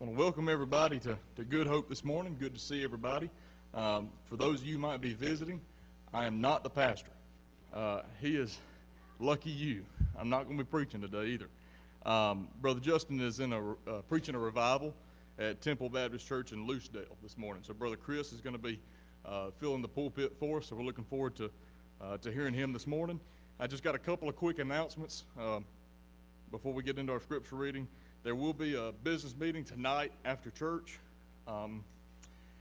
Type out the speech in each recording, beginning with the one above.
I want to welcome everybody to Good Hope this morning. Good to see everybody. For those of you who might be visiting, I am not the pastor. He is lucky you. I'm not going to be preaching today either. Brother Justin is in preaching a revival at Temple Baptist Church in Loosedale this morning. So Brother Chris is going to be filling the pulpit for us, so we're looking forward to hearing him this morning. I just got a couple of quick announcements before we get into our scripture reading. There will be a business meeting tonight after church.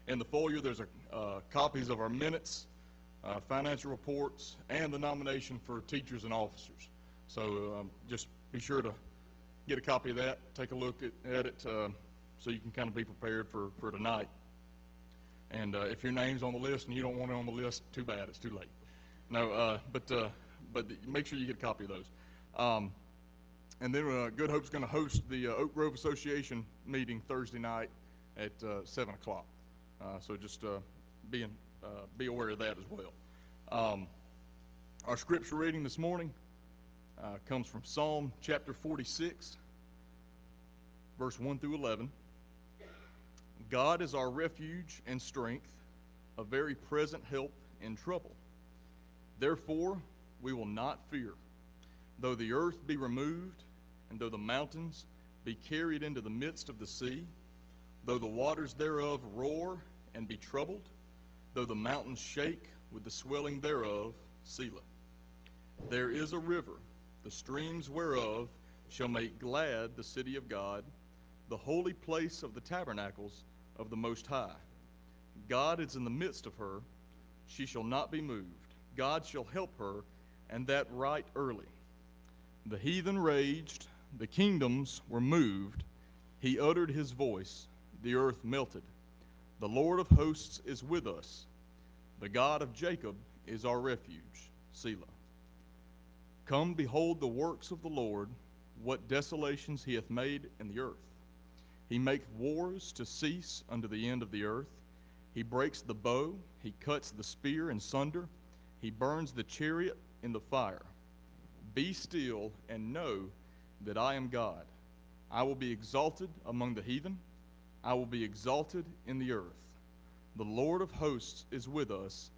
In the foyer, there's copies of our minutes, financial reports, and the nomination for teachers and officers. So just be sure to get a copy of that, take a look at it, so you can kind of be prepared for tonight. And if your name's on the list and you don't want it on the list, too bad, it's too late. No, but make sure you get a copy of those. And then Good Hope's going to host the Oak Grove Association meeting Thursday night at 7 o'clock. So just be aware of that as well. Our scripture reading this morning comes from Psalm chapter 46, verse 1 through 11. God is our refuge and strength, a very present help in trouble. Therefore we will not fear, though the earth be removed, and though the mountains be carried into the midst of the sea, though the waters thereof roar and be troubled, though the mountains shake with the swelling thereof, Selah. There is a river, the streams whereof shall make glad the city of God, the holy place of the tabernacles of the Most High. God is in the midst of her, she shall not be moved. God shall help her, and that right early. The heathen raged, the kingdoms were moved. He uttered his voice, the earth melted. The Lord of hosts is with us. The God of Jacob is our refuge, Selah. Come, behold the works of the Lord, what desolations he hath made in the earth. He maketh wars to cease unto the end of the earth. He breaks the bow, he cuts the spear in sunder. He burns the chariot in the fire. Be still and know that I am God. I will be exalted among the heathen. I will be exalted in the earth. The Lord of hosts is with us.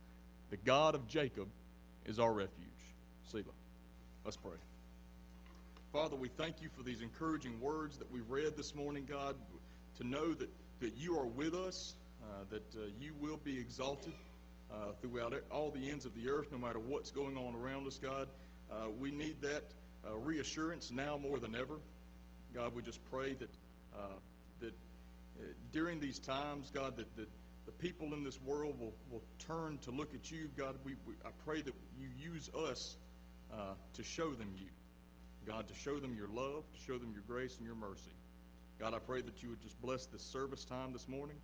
The God of Jacob is our refuge. Selah. Let's pray. Father, we thank you for these encouraging words that we read this morning, God, to know that you are with us, that you will be exalted throughout all the ends of the earth, no matter what's going on around us, God. We need that reassurance now more than ever. God, we just pray that during these times, God, that the people in this world will turn to look at you. God, I pray that you use us to show them you. God, to show them your love, to show them your grace and your mercy. God, I pray that you would just bless this service time this morning.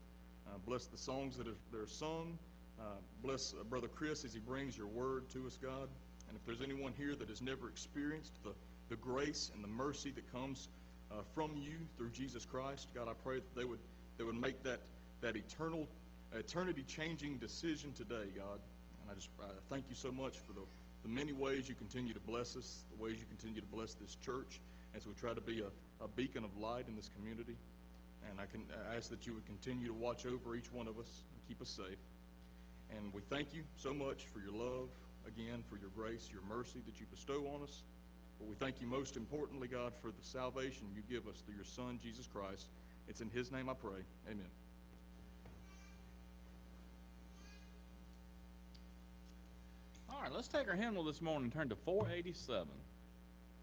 Bless the songs that are sung. Bless Brother Chris as he brings your word to us, God. And if there's anyone here that has never experienced the grace and the mercy that comes from you through Jesus Christ, God, I pray that they would make that eternity-changing decision today, God. And I just thank you so much for the many ways you continue to bless us, the ways you continue to bless this church as we try to be a beacon of light in this community. And I ask that you would continue to watch over each one of us and keep us safe. And we thank you so much for your love, again, for your grace, your mercy that you bestow on us. But we thank you most importantly, God, for the salvation you give us through your Son, Jesus Christ. It's in his name I pray. Amen. All right, let's take our hymnal this morning and turn to 487.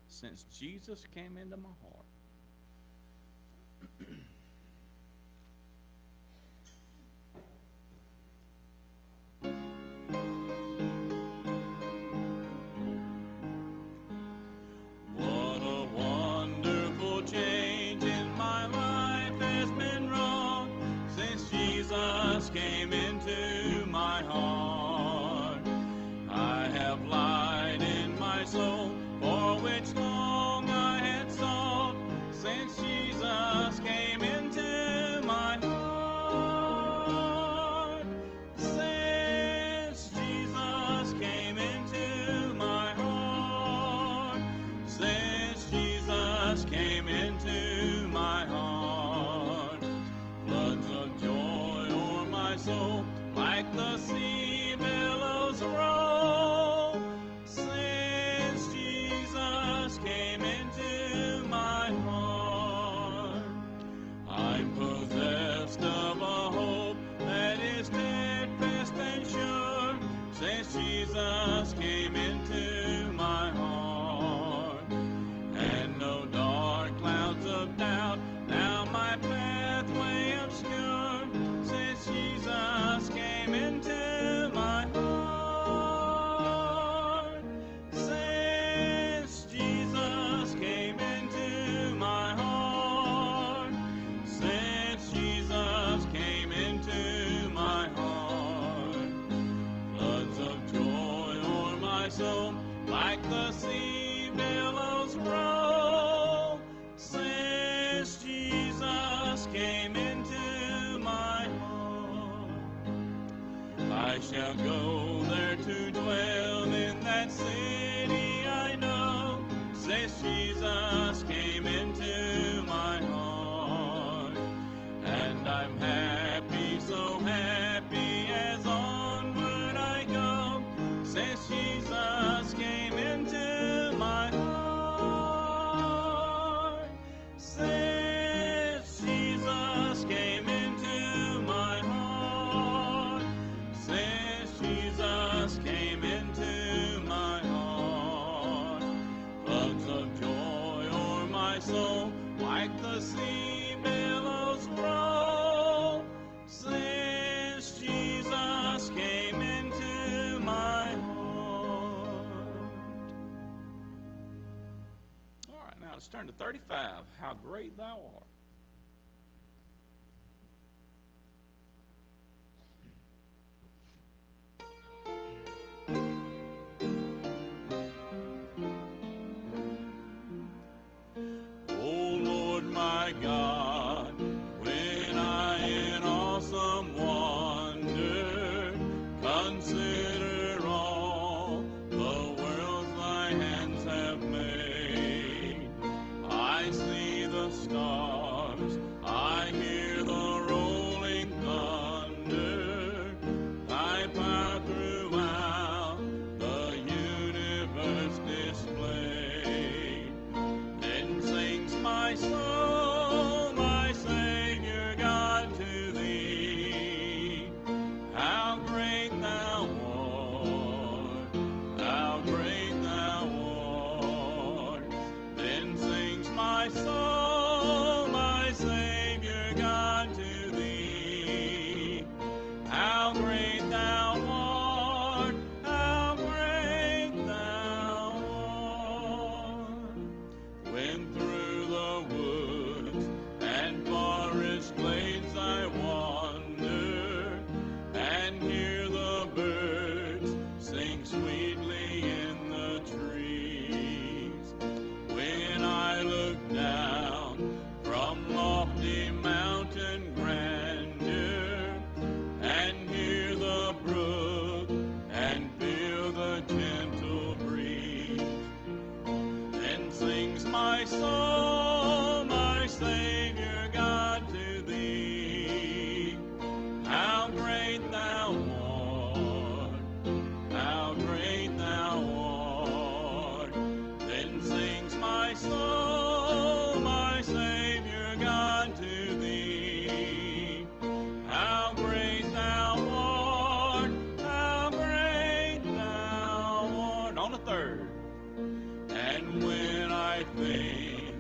Since Jesus came into my heart. Came into my heart. I have light in my soul, for which long I had sought, since Jesus came into my heart. Since Jesus came into my heart. Since Jesus came into my heart. came into my heart. I shall go there to dwell in that city I know, since Jesus came into my heart. And I'm happy, so happy as onward I go, since Jesus came into my heart. Since Jesus came into my heart. Since Jesus came into my heart. Floods of joy o'er my soul, like the sea billows roll. Since Jesus came into my heart. All right, now let's turn to 35. How great thou art. O Lord my God, when I in awesome wonder consider all the worlds thy hands have made, I see the stars, I hear the rolling thunder, thy power throughout the universe displayed. Then sings my soul, my Savior God, to thee. How great thou art, how great thou art. Then sings my soul, my Savior God, to thee. How great thou art, how great thou art. When through the woods and forest glades I wander, and hear the birds sing sweetly in the trees. When I look down from lofty mountain grandeur, and hear the brook and feel the gentle breeze, then sings my soul, my Savior God, to thee. How great thou art, how great thou art. Then sings my soul, my Savior God, to thee. How great thou art, how great thou art. On the third. And when I think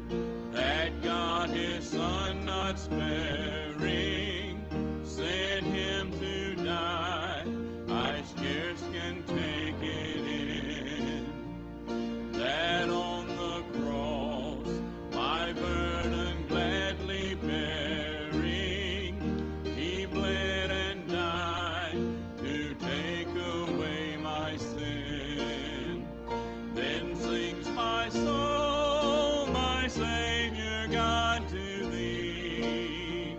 that God his Son not sparing sent him to die, I scarce can take it in, that on the cross my burden gladly bearing, he bled and died to take away my sin. Then sings my soul, my Savior God, to thee.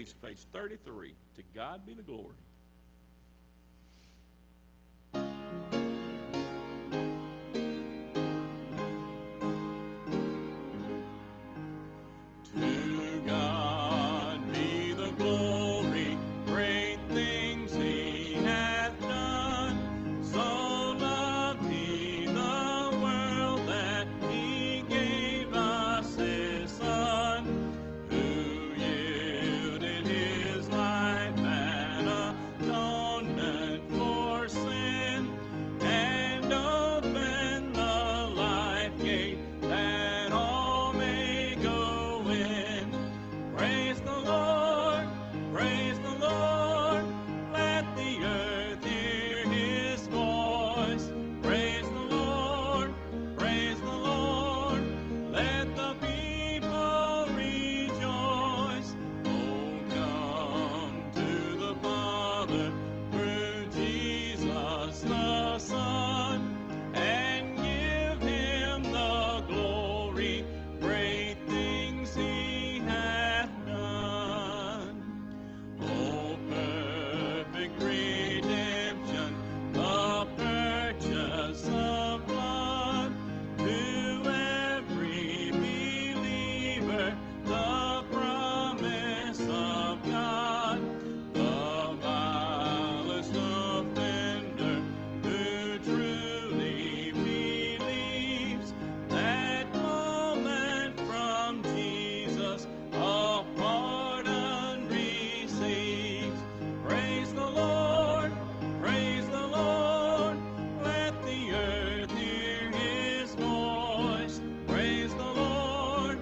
Grease, page 33. To God be the glory. To God be the glory, great things He hath done. So loved He the world that He gave us His Son, who yielded His life an atonement for sin, and opened the life gate that all may go in. Praise the Lord, praise the Lord, let the earth hear His voice. Praise the Lord, let the people rejoice. Oh, come to the Father through Jesus the Son, and give Him the glory, great things He hath done. Oh, perfect redemption, the purchase of blood, to every believer, the promise of God. The vilest offender who truly believes, that moment from Jesus a pardon receives. Praise the Lord, let the earth hear His voice. Praise the Lord,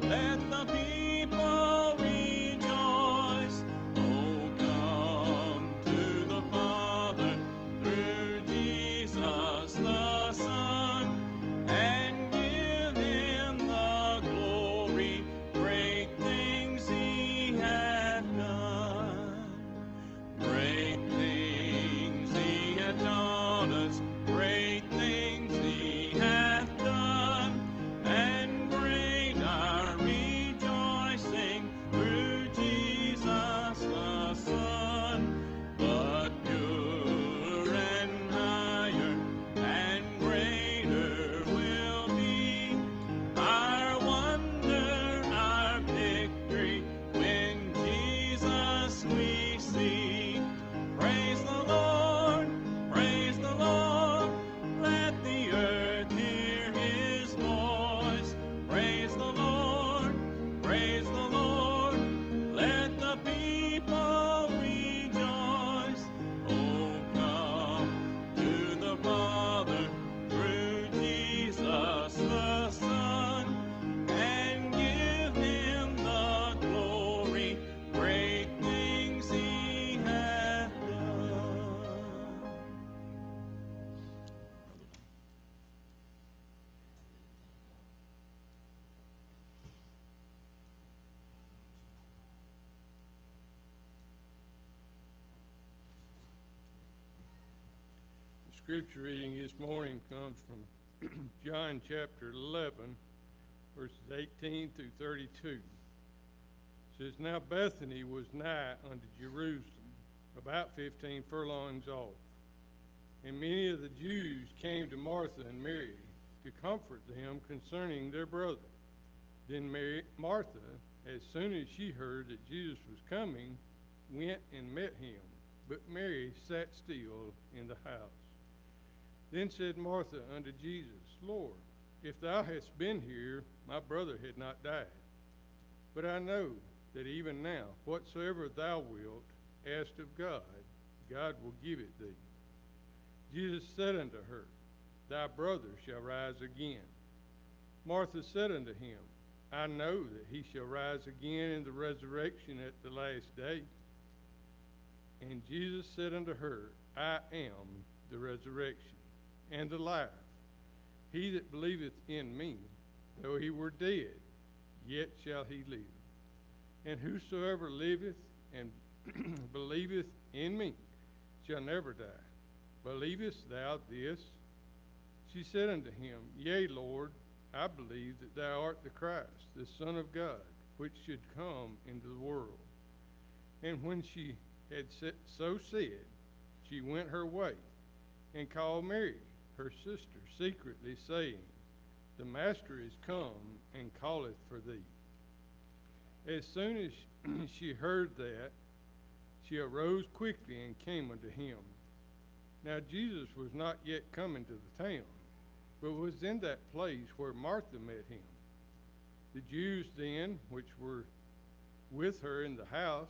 let the people rejoice. Oh, come to the Father through Jesus the Son, and give Him the glory, great things He hath done. Great things He hath taught us, great things He hath done, and great our rejoicing through Jesus the Son. But purer and higher and greater will be our wonder, our victory, when Jesus we see. Praise the Lord, let the earth hear His voice. Praise the Lord, let the people rejoice. Oh, come to the Father through Jesus the Son, and give Him the glory, great things He hath done. The scripture reading this morning comes from John chapter 11, verses 18 through 32. It says, Now Bethany was nigh unto Jerusalem, about 15 furlongs off. And many of the Jews came to Martha and Mary to comfort them concerning their brother. Then Martha, as soon as she heard that Jesus was coming, went and met him. But Mary sat still in the house. Then said Martha unto Jesus, Lord, if thou hadst been here, my brother had not died. But I know that even now, whatsoever thou wilt ask of God, God will give it thee. Jesus said unto her, Thy brother shall rise again. Martha said unto him, I know that he shall rise again in the resurrection at the last day. And Jesus said unto her, I am the resurrection and the life. He that believeth in me, though he were dead, yet shall he live. And whosoever liveth and believeth in me shall never die. Believest thou this? She said unto him, Yea, Lord, I believe that thou art the Christ, the Son of God, which should come into the world. And when she had so said, she went her way, and called Mary, her sister, secretly, saying, The Master is come, and calleth for thee. As soon as she heard that, she arose quickly and came unto him. Now Jesus was not yet come into the town, but was in that place where Martha met him. The Jews then, which were with her in the house,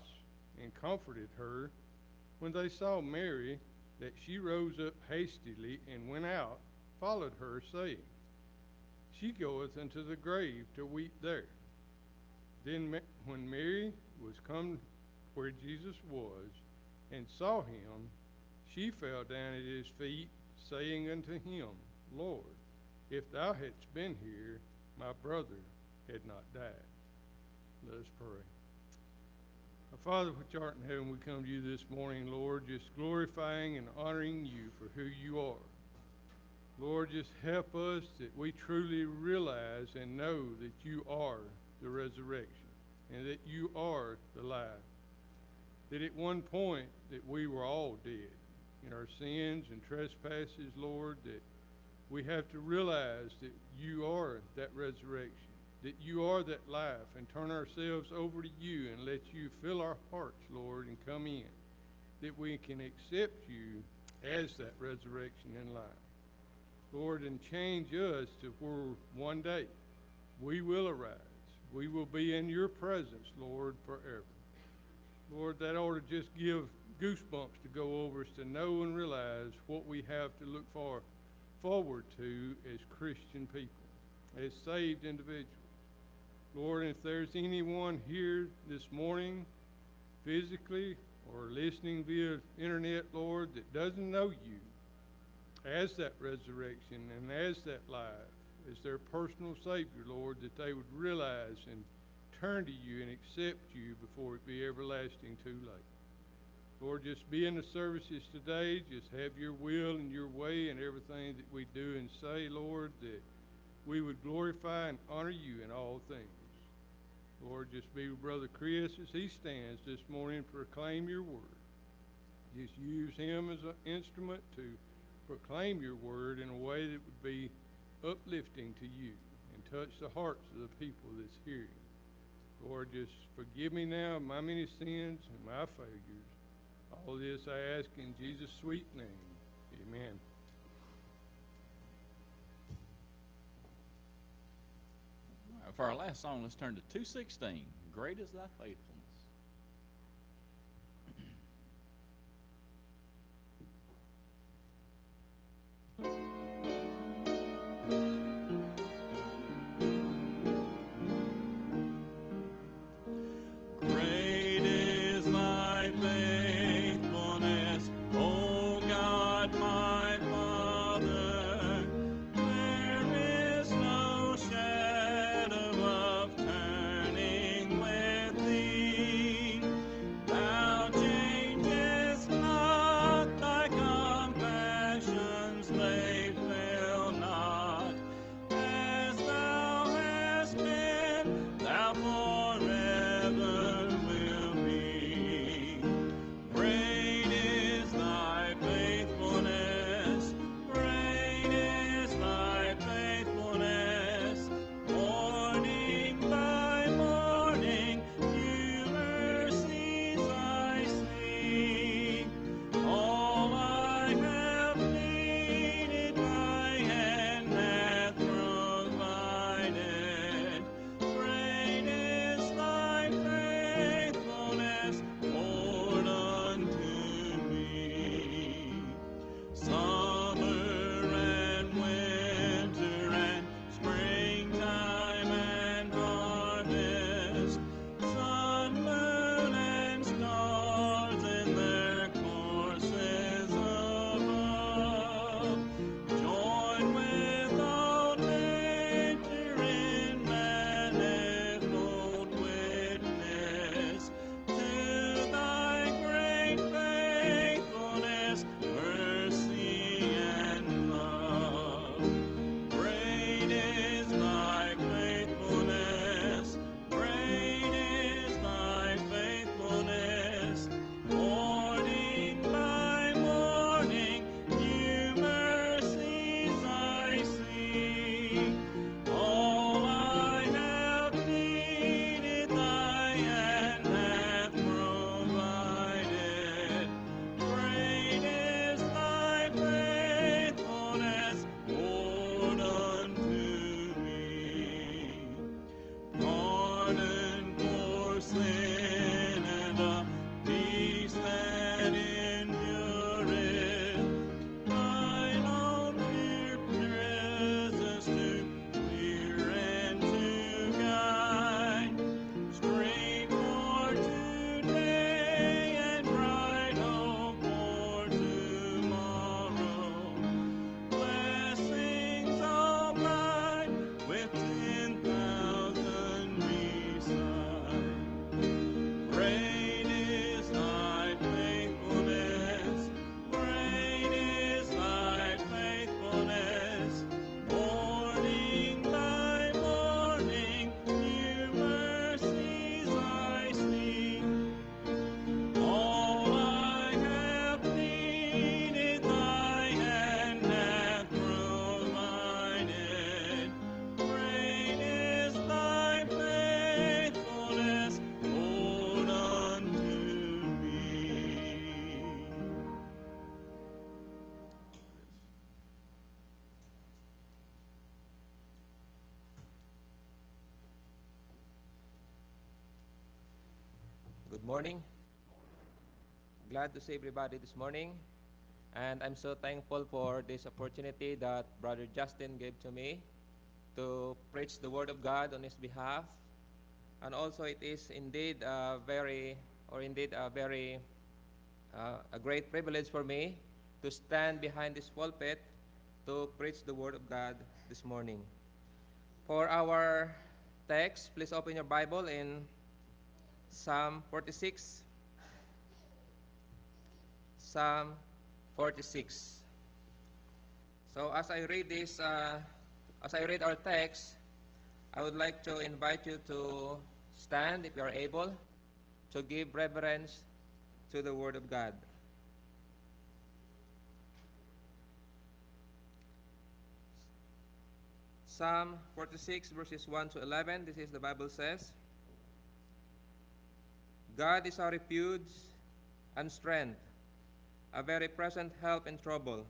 and comforted her, when they saw Mary, that she rose up hastily and went out, followed her, saying, She goeth unto the grave to weep there. Then when Mary was come where Jesus was, and saw him, she fell down at his feet, saying unto him, Lord, if thou hadst been here, my brother had not died. Let us pray. Our Father, which art in heaven, we come to you this morning, Lord, just glorifying and honoring you for who you are. Lord, just help us that we truly realize and know that you are the resurrection and that you are the life. That at one point that we were all dead in our sins and trespasses, Lord, that we have to realize that you are that resurrection, that you are that life, and turn ourselves over to you and let you fill our hearts, Lord, and come in, that we can accept you as that resurrection and life. Lord, and change us to where one day we will arise. We will be in your presence, Lord, forever. Lord, that ought to just give goosebumps to go over us to know and realize what we have to look forward to as Christian people, as saved individuals. Lord, if there's anyone here this morning, physically or listening via internet, Lord, that doesn't know you as that resurrection and as that life, as their personal Savior, Lord, that they would realize and turn to you and accept you before it be everlasting too late. Lord, just be in the services today. Just have your will and your way in everything that we do and say, Lord, that we would glorify and honor you in all things. Lord, just be with Brother Chris as he stands this morning to proclaim your word. Just use him as an instrument to proclaim your word in a way that would be uplifting to you and touch the hearts of the people that's hearing. Lord, just forgive me now of my many sins and my failures. All this I ask in Jesus' sweet name. Amen. All right, for our last song, let's turn to 216. Great is thy faithfulness. Great is thy faithfulness, O God, my Father. There is no shadow of turning with thee. morning. Glad to see everybody this morning. And I'm so thankful for this opportunity that Brother Justin gave to me to preach the Word of God on his behalf. And also it is indeed a great privilege for me to stand behind this pulpit to preach the Word of God this morning. For our text, please open your Bible in Psalm 46. Psalm 46. So as I read our text, I would like to invite you to stand, if you are able, to give reverence to the Word of God. Psalm 46, verses 1 to 11, this is the Bible says, God is our refuge and strength, a very present help in trouble.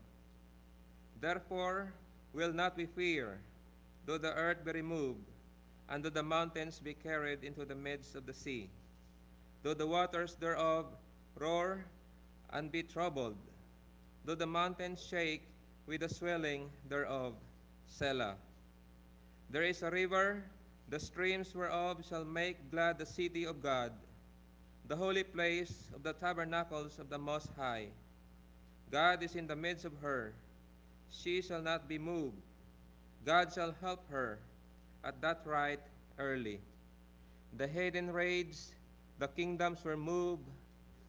Therefore will not we fear, though the earth be removed, and though the mountains be carried into the midst of the sea, though the waters thereof roar and be troubled, though the mountains shake with the swelling thereof. Selah. There is a river, the streams whereof shall make glad the city of God, the holy place of the tabernacles of the Most High. God is in the midst of her. She shall not be moved. God shall help her at that right early. The heathen raged, the kingdoms were moved.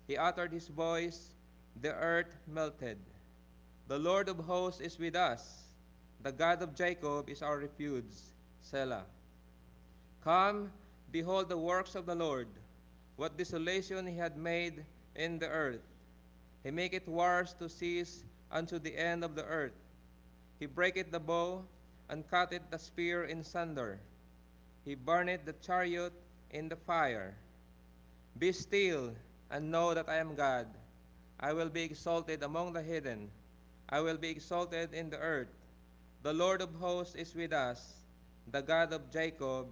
He uttered his voice, the earth melted. The Lord of hosts is with us. The God of Jacob is our refuge. Selah. Come, behold the works of the Lord, what desolation he had made in the earth. He maketh wars to cease unto the end of the earth. He breaketh the bow, and cutteth the spear in sunder. He burneth the chariot in the fire. Be still, and know that I am God. I will be exalted among the heathen. I will be exalted in the earth. The Lord of hosts is with us. The God of Jacob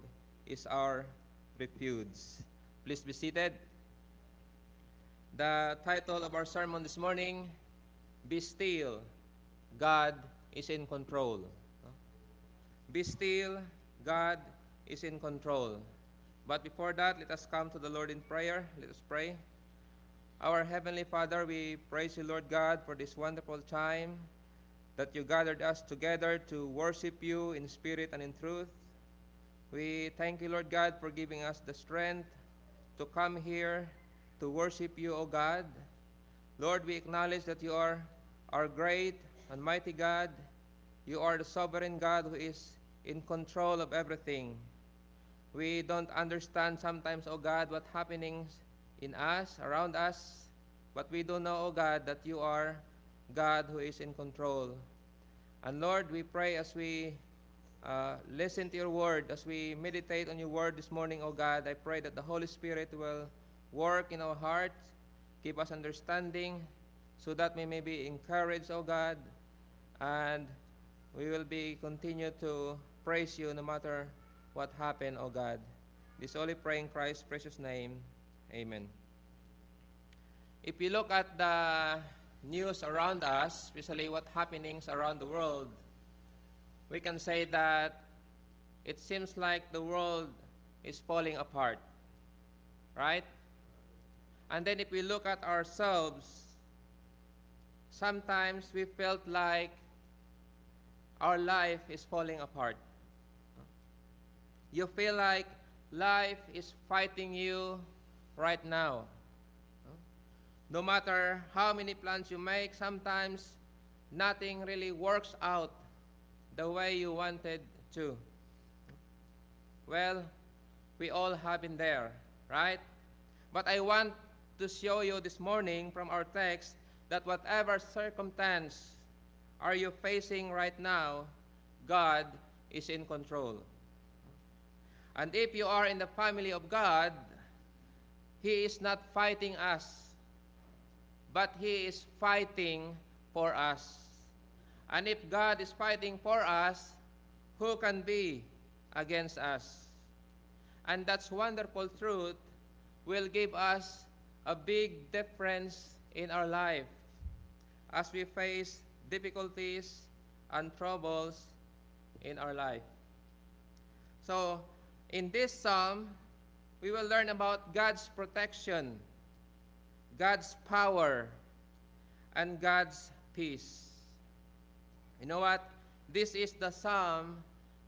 is our refuge. Please be seated. The title of our sermon this morning, Be Still, God is in control. Be still, God is in control. But before that, let us come to the Lord in prayer. Let us pray. Our Heavenly Father, we praise you, Lord God, for this wonderful time that you gathered us together to worship you in spirit and in truth. We thank you, Lord God, for giving us the strength to come here to worship you, O God. Lord, we acknowledge that you are our great and mighty God. You are the sovereign God who is in control of everything. We don't understand sometimes, O God, what's happening in us, around us, but we do know, O God, that you are God who is in control. And Lord, we pray as we listen to your word, as we meditate on your word this morning, O God, I pray that the Holy Spirit will work in our hearts, give us understanding, so that we may be encouraged, O God, and we will be continue to praise you no matter what happened, O God. This only pray in Christ's precious name. Amen. If you look at the news around us, especially what happenings around the world, we can say that it seems like the world is falling apart, right? And then if we look at ourselves, sometimes we felt like our life is falling apart. You feel like life is fighting you right now. No matter how many plans you make, sometimes nothing really works out the way you wanted to. Well, we all have been there, right? But I want to show you this morning from our text that whatever circumstance are you facing right now, God is in control. And if you are in the family of God, He is not fighting us, but He is fighting for us. And if God is fighting for us, who can be against us? And that's wonderful truth will give us a big difference in our life as we face difficulties and troubles in our life. So, in this psalm, we will learn about God's protection, God's power, and God's peace. You know what? This is the psalm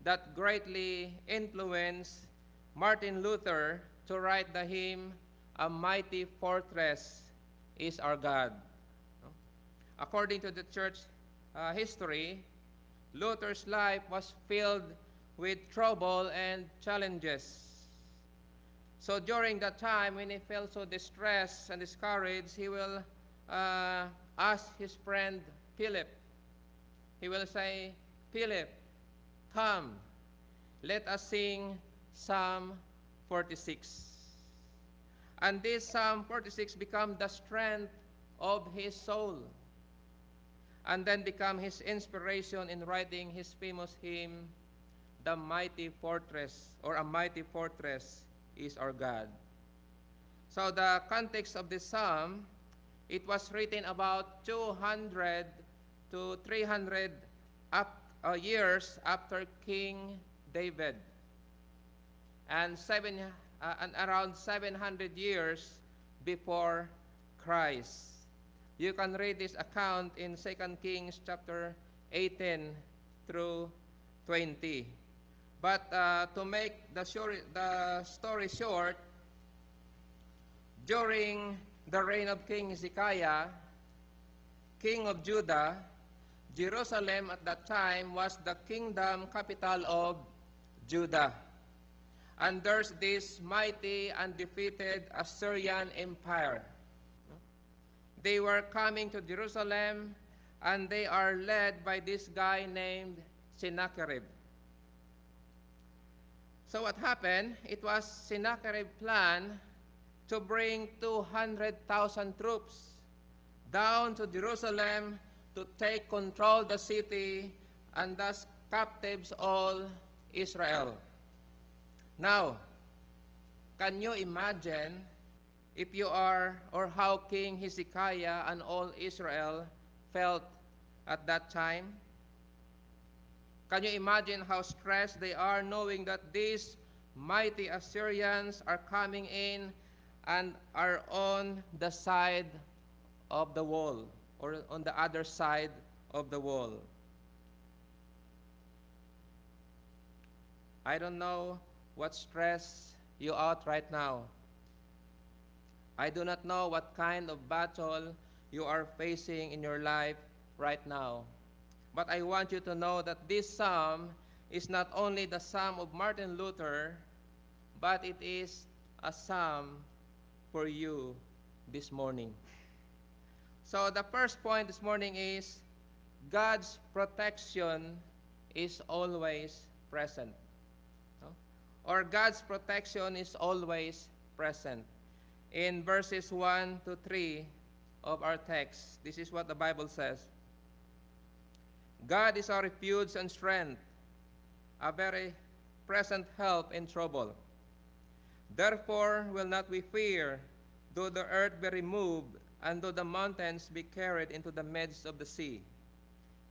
that greatly influenced Martin Luther to write the hymn, "A Mighty Fortress is Our God." According to the church history, Luther's life was filled with trouble and challenges. So during that time, when he felt so distressed and discouraged, he will ask his friend Philip. He will say, "Philip, come, let us sing Psalm 46. And this Psalm 46 become the strength of his soul, and then become his inspiration in writing his famous hymn, "The Mighty Fortress," or "A Mighty Fortress is Our God." So the context of this psalm, it was written about 200 to 300 years after King David, and around 700 years before Christ. You can read this account in 2 Kings chapter 18 through 20. But to make the story short, during the reign of King Hezekiah, king of Judah, Jerusalem at that time was the kingdom capital of Judah. And there's this mighty and defeated Assyrian empire. They were coming to Jerusalem, and they are led by this guy named Sennacherib. So what happened? It was Sennacherib's plan to bring 200,000 troops down to Jerusalem to take control of the city and thus captives all Israel. Now, can you imagine if you are, or how King Hezekiah and all Israel felt at that time? Can you imagine how stressed they are knowing that these mighty Assyrians are coming in and are on the side of the wall, or on the other side of the wall? I don't know what stress you out right now. I do not know what kind of battle you are facing in your life right now. But I want you to know that this psalm is not only the psalm of Martin Luther, but it is a psalm for you this morning. So the first point this morning is God's protection is always present. Or God's protection is always present. In verses 1 to 3 of our text, this is what the Bible says. God is our refuge and strength, a very present help in trouble. Therefore will not we fear, though the earth be removed, and though the mountains be carried into the midst of the sea,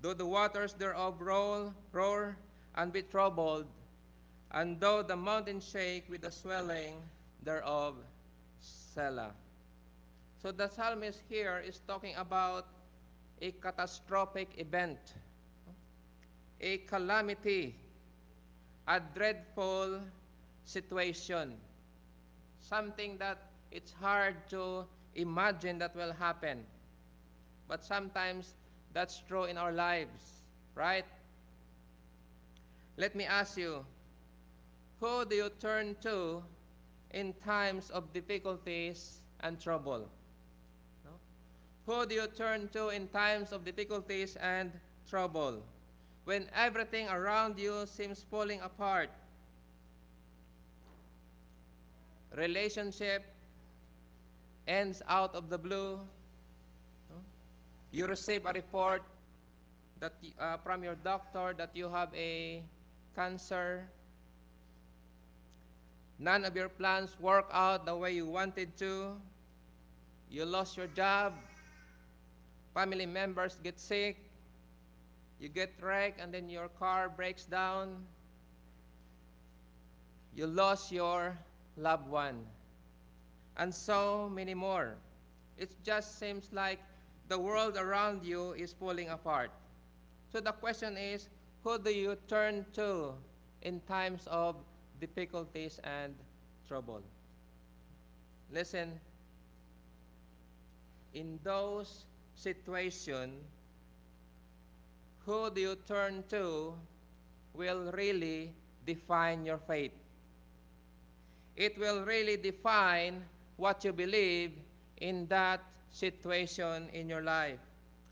though the waters thereof roar and be troubled, and though the mountains shake with the swelling thereof. Selah. So the psalmist here is talking about a catastrophic event, a calamity, a dreadful situation, something that it's hard to imagine that will happen. But sometimes that's true in our lives, right? Let me ask you, who do you turn to in times of difficulties and trouble? No? Who do you turn to in times of difficulties and trouble? When everything around you seems falling apart, relationship ends out of the blue, no? You receive a report that from your doctor that you have a cancer. None of your plans work out the way you wanted to. You lost your job, family members get sick, you get wrecked, and then your car breaks down. You lost your loved one, and so many more. It just seems like the world around you is falling apart. So the question is, who do you turn to in times of difficulties and trouble? Listen, in those situations, who do you turn to will really define your faith. It will really define what you believe in that situation in your life.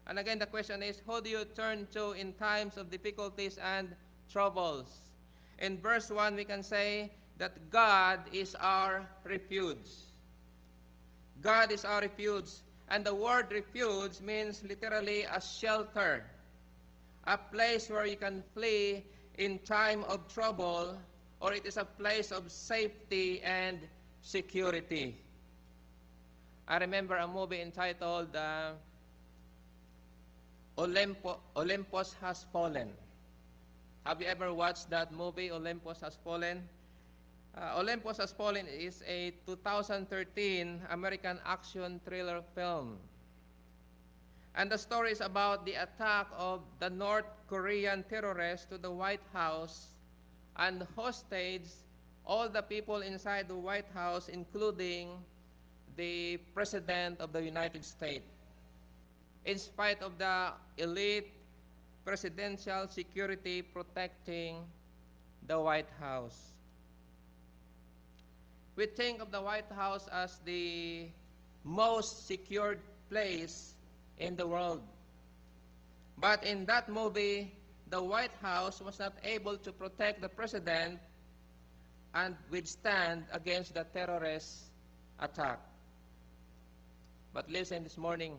And again, the question is, who do you turn to in times of difficulties and troubles? In verse 1, we can say that God is our refuge. God is our refuge. And the word refuge means literally a shelter, a place where you can flee in time of trouble, or it is a place of safety and security. I remember a movie entitled Olympus Has Fallen. Have you ever watched that movie, Olympus Has Fallen? Olympus Has Fallen is a 2013 American action thriller film. And the story is about the attack of the North Korean terrorists to the White House and hostage all the people inside the White House, including the President of the United States. In spite of the elite presidential security protecting the White House. We think of the White House as the most secured place in the world. But in that movie, the White House was not able to protect the president and withstand against the terrorist attack. But listen this morning,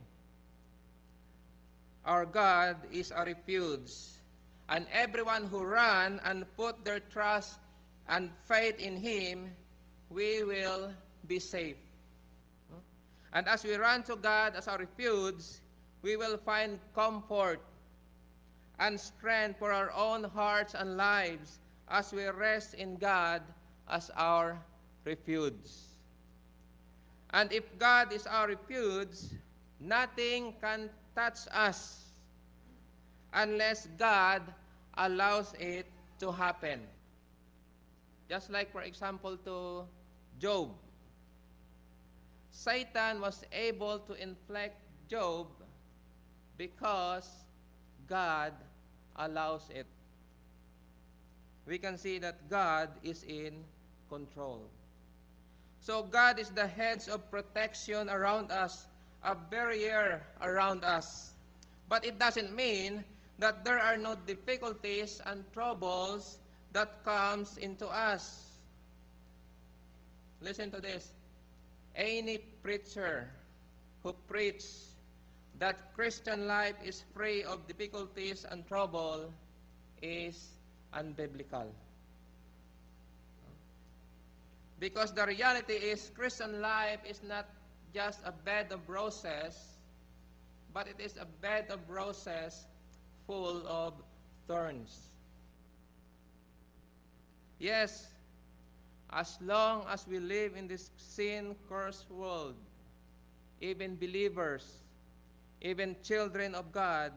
our God is a refuge, and everyone who run and put their trust and faith in Him, we will be safe. And as we run to God as our refuge, we will find comfort and strength for our own hearts and lives as we rest in God as our refuge. And if God is our refuge, nothing can touch us unless God allows it to happen. Just like, for example, to Job. Satan was able to inflict Job because God allows it. We can see that God is in control. So God is the hedge of protection around us, a barrier around us. But it doesn't mean that there are no difficulties and troubles that comes into us. Listen to this. Any preacher who preaches that Christian life is free of difficulties and trouble is unbiblical. Because the reality is Christian life is not just a bed of roses, but it is a bed of roses full of thorns. Yes, as long as we live in this sin-cursed world, even believers, even children of God,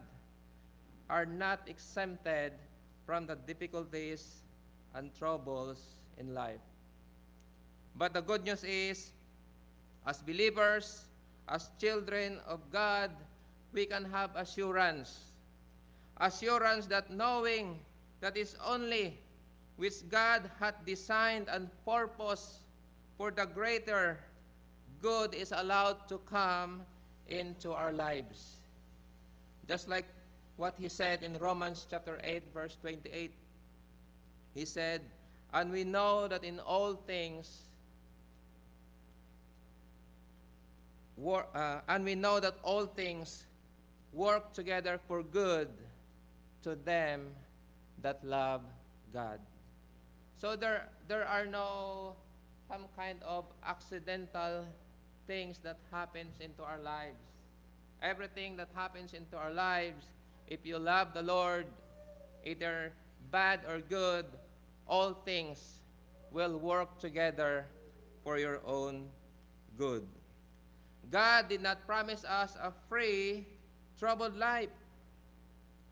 are not exempted from the difficulties and troubles in life. But the good news is, as believers, as children of God, we can have assurance. Assurance that knowing that is only which God hath designed and purposed for the greater good is allowed to come into our lives. Just like what he said in Romans chapter 8, verse 28. He said, and we know that in all things work together for good to them that love God. So there are no some kind of accidental things that happens into our lives. Everything that happens into our lives, if you love the Lord, either bad or good, all things will work together for your own good. God did not promise us a free, troubled life.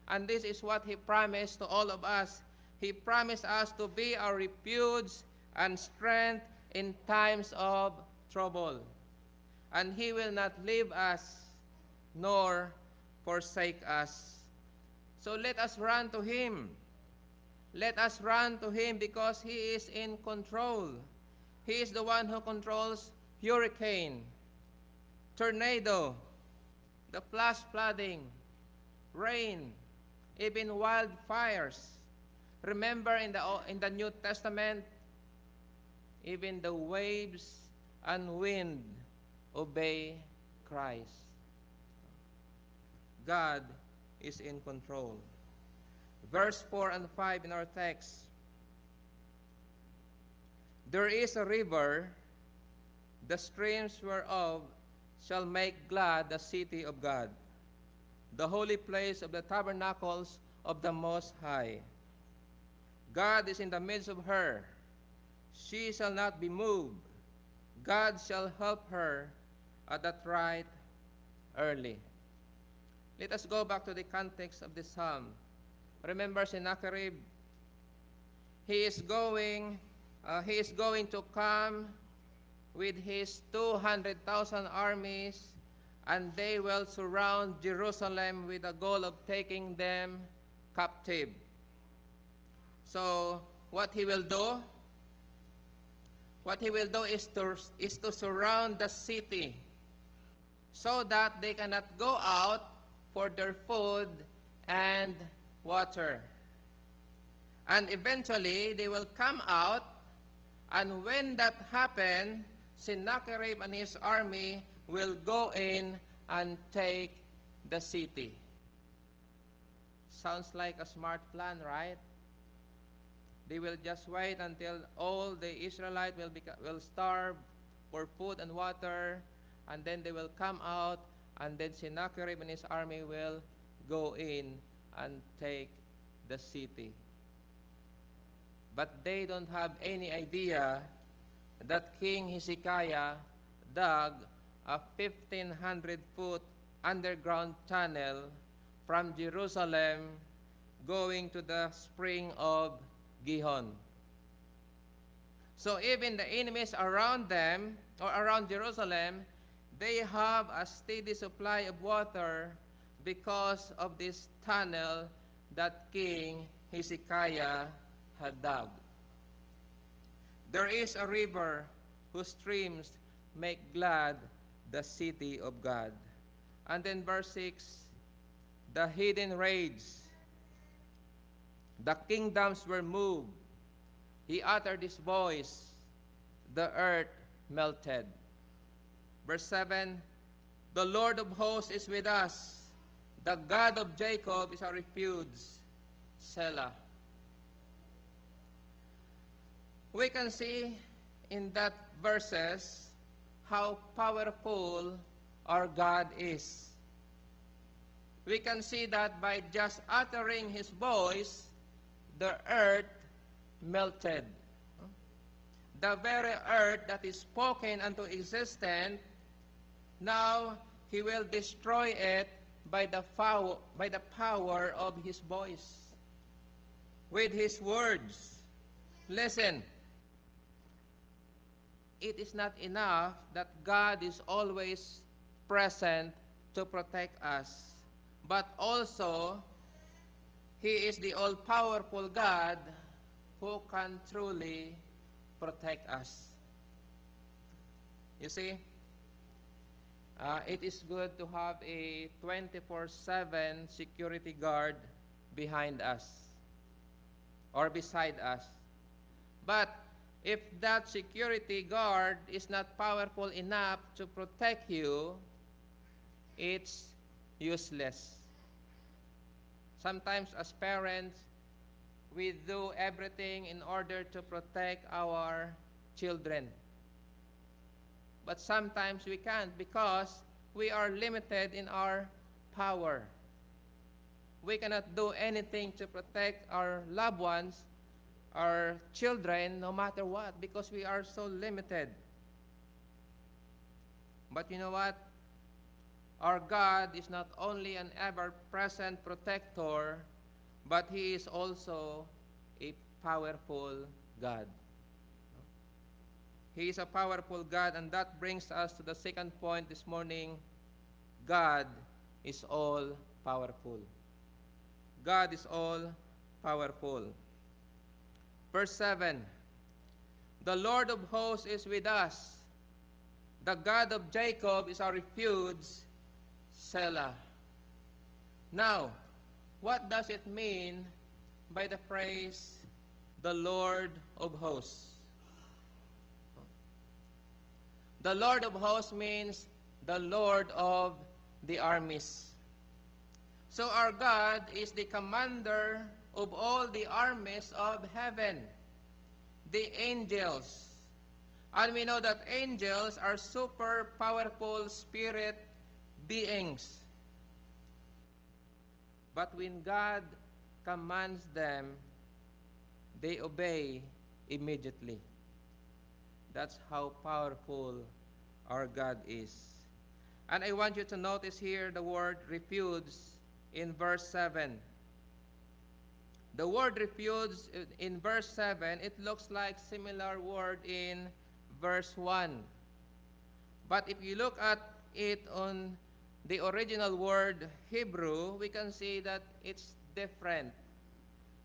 And this is what He promised to all of us. He promised us to be our refuge and strength in times of trouble. And He will not leave us nor forsake us. So let us run to Him. Let us run to Him because He is in control. He is the one who controls hurricane, tornado, the flash flooding, rain, even wildfires. Remember in the New Testament, even the waves and wind obey Christ. God is in control. Verse 4 and 5 in our text. There is a river, the streams whereof shall make glad the city of God, the holy place of the tabernacles of the Most High. God is in the midst of her. She shall not be moved. God shall help her at that right early. Let us go back to the context of this psalm. Remember Sennacherib? He is going to come with his 200,000 armies, and they will surround Jerusalem with the goal of taking them captive. So what he will do? What he will do is to surround the city so that they cannot go out for their food and water. And eventually they will come out, and when that happens, Sennacherib and his army will go in and take the city. Sounds like a smart plan, right? They will just wait until all the Israelites will starve for food and water, and then they will come out, and then Sennacherib and his army will go in and take the city. But they don't have any idea that King Hezekiah dug a 1,500-foot underground tunnel from Jerusalem going to the spring of Gihon. So even the enemies around them, or around Jerusalem, they have a steady supply of water because of this tunnel that King Hezekiah had dug. There is a river whose streams make glad the city of God. And then verse 6, the heathen raged, the kingdoms were moved. He uttered his voice, the earth melted. Verse 7, the Lord of hosts is with us. The God of Jacob is our refuge. Selah. We can see in that verses how powerful our God is. We can see that by just uttering his voice, the earth melted. The very earth that is spoken unto existence, now he will destroy it by the power of his voice, with his words. Listen, it is not enough that God is always present to protect us, but also he is the all-powerful God who can truly protect us. You see, it is good to have a 24/7 security guard behind us or beside us. But if that security guard is not powerful enough to protect you, it's useless. Sometimes as parents, we do everything in order to protect our children. but sometimes we can't because we are limited in our power. We cannot do anything to protect our loved ones, our children, no matter what, because we are so limited. But you know what? Our God is not only an ever-present protector, but He is also a powerful God. He is a powerful God, and that brings us to the second point this morning. God is all powerful. God is all powerful. Verse 7, the Lord of hosts is with us. The God of Jacob is our refuge, Selah. Now, what does it mean by the phrase, the Lord of hosts? The Lord of hosts means the Lord of the armies. So our God is the commander of all the armies of heaven, the angels. And we know that angels are super powerful spirit beings. But when God commands them, they obey immediately. That's how powerful our God is. And I want you to notice here the word refuge in verse 7. The word refuge in verse 7, it looks like similar word in verse 1. But if you look at it on the original word Hebrew, we can see that it's different.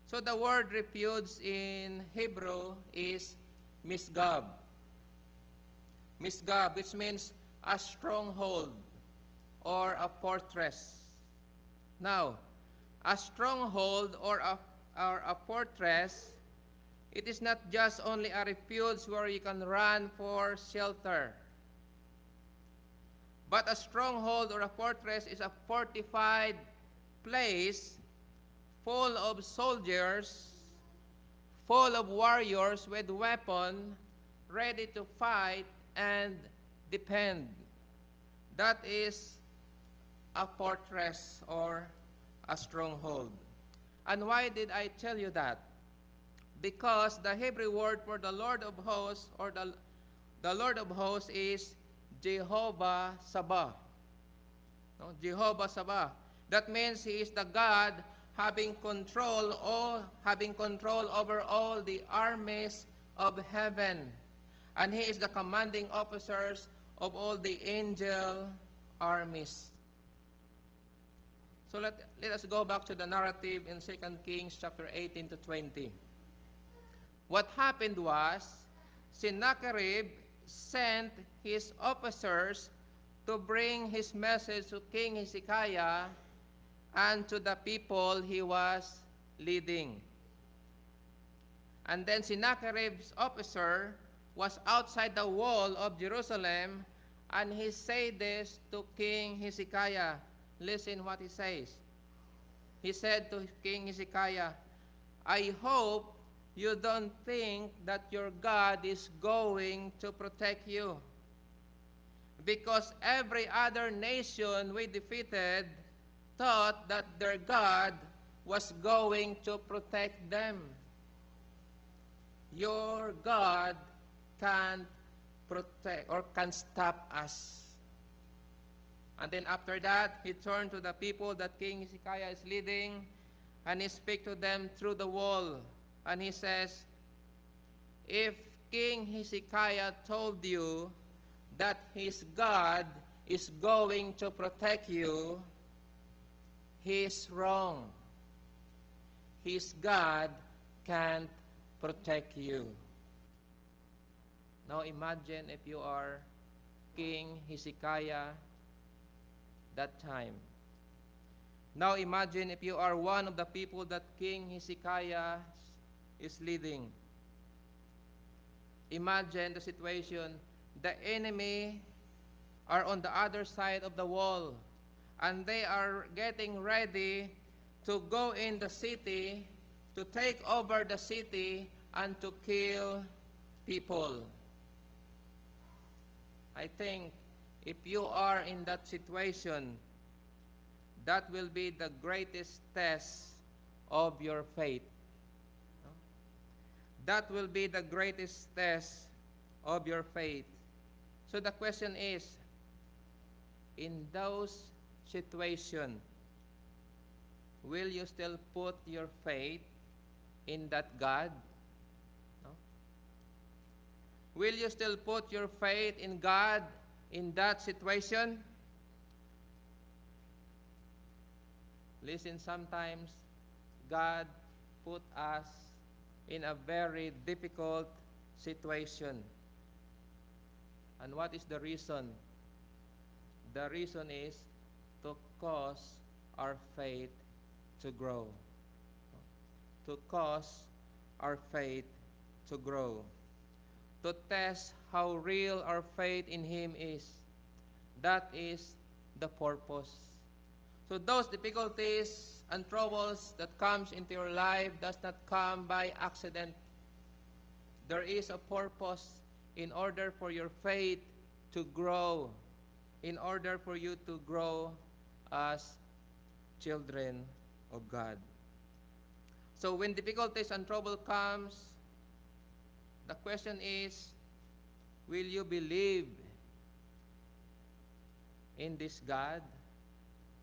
So the word refuge in Hebrew is misgab. Misgab, which means a stronghold or a fortress. Now, a stronghold or a fortress, it is not just only a refuge where you can run for shelter. But a stronghold or a fortress is a fortified place full of soldiers, full of warriors with weapons, ready to fight and defend. That is a fortress or a stronghold. And why did I tell you that? Because the Hebrew word for the Lord of hosts or the Lord of hosts is Jehovah Sabaoth. No? Jehovah Sabaoth. That means He is the God having control over all the armies of heaven. And He is the commanding officers of all the angel armies. So let us go back to the narrative in 2 Kings chapter 18 to 20. What happened was, Sennacherib sent his officers to bring his message to King Hezekiah and to the people he was leading. And then Sennacherib's officer was outside the wall of Jerusalem, and he said this to King Hezekiah. Listen what he says. He said to King Hezekiah, I hope you don't think that your God is going to protect you. Because every other nation we defeated thought that their God was going to protect them. Your God can't protect or can stop us. And then after that, he turned to the people that King Hezekiah is leading, and he speaks to them through the wall. And he says, if King Hezekiah told you that his God is going to protect you, he is wrong. His God can't protect you. Now imagine if you are King Hezekiah that time. Now imagine if you are one of the people that King Hezekiah is leading. Imagine the situation. The enemy are on the other side of the wall, and they are getting ready to go in the city, to take over the city, and to kill people. I think if you are in that situation, that will be the greatest test of your faith. No? That will be the greatest test of your faith. So the question is, in those situations, will you still put your faith in that God? No? Will you still put your faith in God in that situation? Listen, sometimes God put us in a very difficult situation. And what is the reason? The reason is to cause our faith to grow. To cause our faith to grow. To test how real our faith in Him is. That is the purpose. So those difficulties and troubles that comes into your life does not come by accident. There is a purpose in order for your faith to grow, in order for you to grow as children of God. So when difficulties and trouble comes, the question is, will you believe in this God?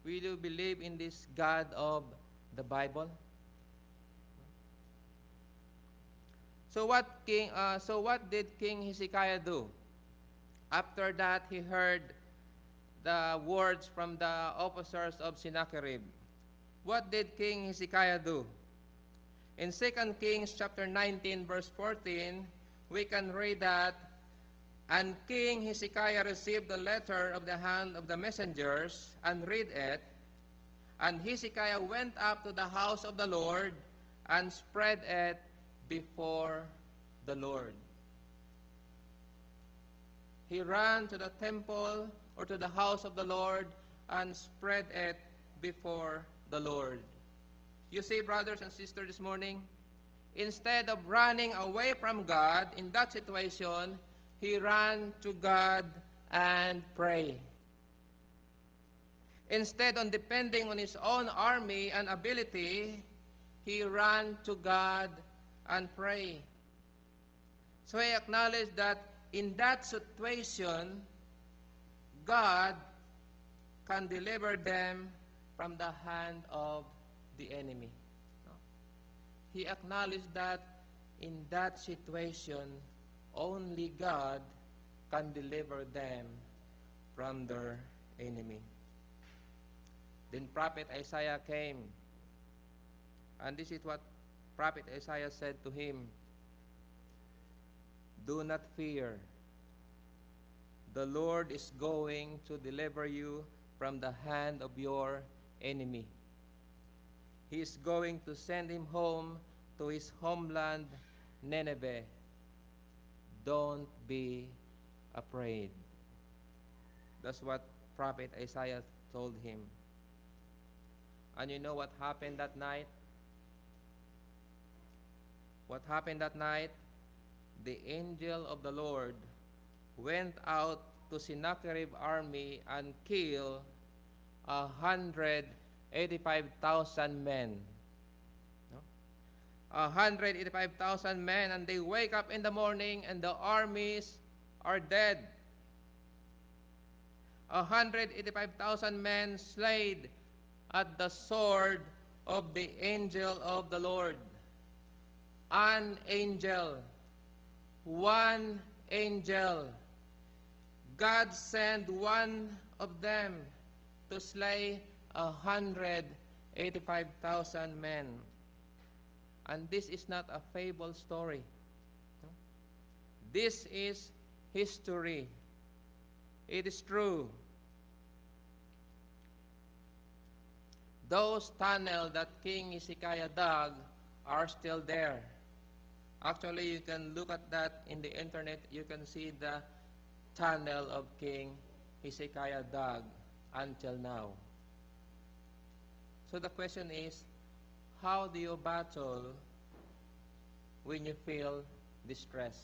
Will you believe in this God of the Bible? So what did King Hezekiah do? After that, he heard the words from the officers of Sennacherib. What did King Hezekiah do? In 2 Kings chapter 19, verse 14, we can read that, "And King Hezekiah received the letter of the hand of the messengers and read it. And Hezekiah went up to the house of the Lord and spread it before the Lord." He ran to the temple or to the house of the Lord and spread it before the Lord. You see, brothers and sisters, this morning, instead of running away from God in that situation, he ran to God and prayed. Instead of depending on his own army and ability, he ran to God and prayed. So he acknowledged that in that situation, God can deliver them from the hand of the enemy. He acknowledged that in that situation, only God can deliver them from their enemy. Then Prophet Isaiah came, and this is what Prophet Isaiah said to him: "Do not fear. The Lord is going to deliver you from the hand of your enemy. He is going to send him home to his homeland, Nineveh. Don't be afraid." That's what Prophet Isaiah told him. And you know what happened that night? What happened that night? The angel of the Lord went out to Sennacherib army and killed 185,000 men. 185,000 men, and they wake up in the morning and the armies are dead. 185,000 men slain at the sword of the angel of the Lord. An angel. One angel. God sent one of them to slay 185,000 men. And this is not a fable story. This is history. It is true. Those tunnels that King Hezekiah dug are still there. Actually, you can look at that in the internet. You can see the tunnel of King Hezekiah dug until now. So the question is, how do you battle when you feel distress?